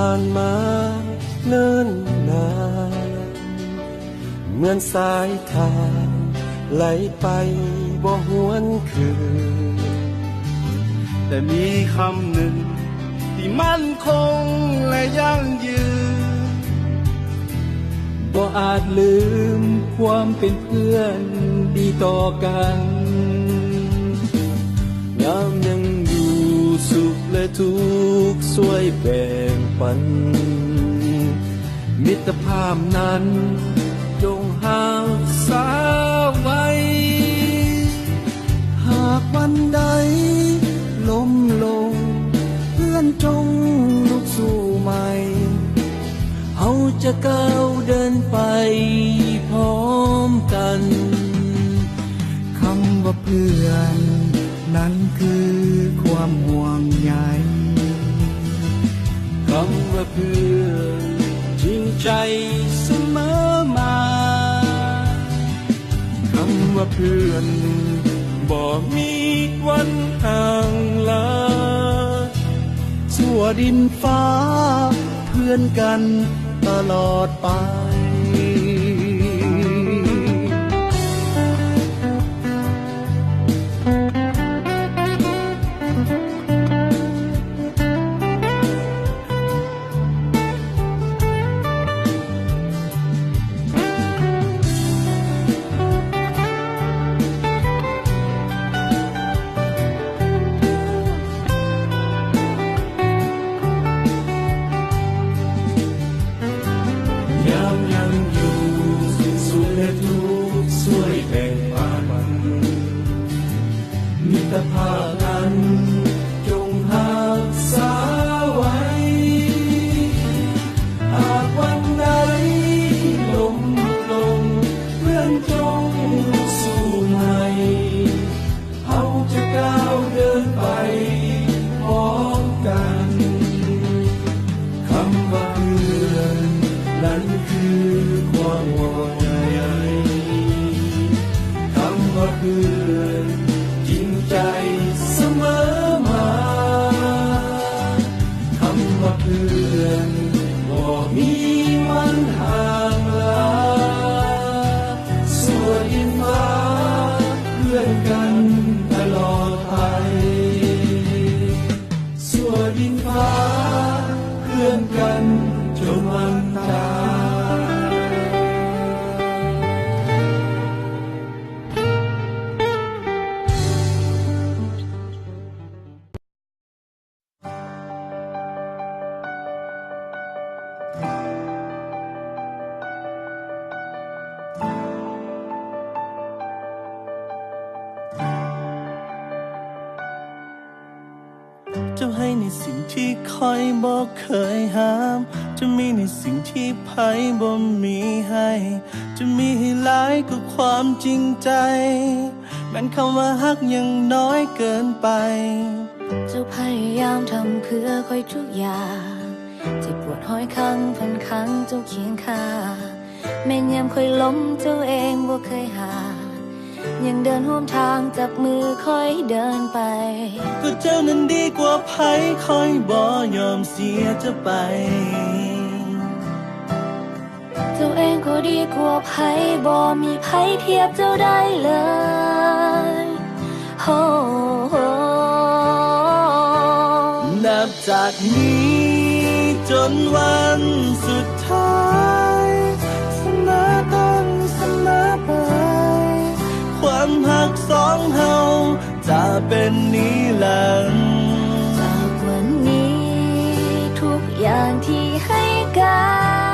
ผ่านมาเนิ่นนานเหมือนสายทางไหลไปบ่หวนคืนแต่มีคำหนึ่งที่มั่นคงและยั่งยืนบ่อาจลืมความเป็นเพื่อนดีต่อกันยามยังอยู่สุขและทุกข์ช่วยแบ่งปันมิตรภาพนั้นจงรักษาไว้หากวันใดล้มลงเพื่อนจงลุกสู้ใหม่เฮาจะก้าวเดินไปพร้อมกันคำว่าเพื่อนนั้นคือความห่วงใยคำว่าเพื่อนจริงใจเสมอมาคำว่าเพื่อนบ่มีวันห่างลาชั่วดินฟ้าเพื่อนกันตลอดไปมิตรภาพนั้นจงรักษาไว้หากวันใดล้มลงเพื่อนจงสู้ใหม่เฮาจะก้าวเดินไปพร้อมกันคำว่าเพื่อนนั้นคือความห่วงใยคำว่าเพื่อนใจเสมอมาคำว่าเพื่อนบ่มีวันห่างลาส่วนดินฟ้าเพื่อนกันตลอดไปส่วนดินฟ้าเพื่อนกันจนวันตายจะให้ในสิ่งที่คอยบอกเคยห้ามจะมีในสิ่งที่ไพ่บ่มีให้จะมีให้หลายก็ความจริงใจแม้นคำว่าฮักยังน้อยเกินไปเจ้าพยายามทำเพื่อคอยทุกอย่างที่ปวดห้อยข้างพันครั้งเจ้าเคียงข้างแม่นยามคอยล้มเจ้าเองบ่เคยหายังเดินร่วมทางจับมือคอยเดินไปก็เจ้านั้นดีกว่าไพ่คอยบ่ยอมเสียจะไปเจ้าเองก็ดีกว่าไพ่บ่มีไพ่เทียบเจ้าได้เลยโอ้นับจากนี้จนวันสุดท้ายเสมอต้นเสมอปลายความหักสองเฮาจะเป็นนิรันดร์จากวันนี้ทุกอย่างที่ให้กัน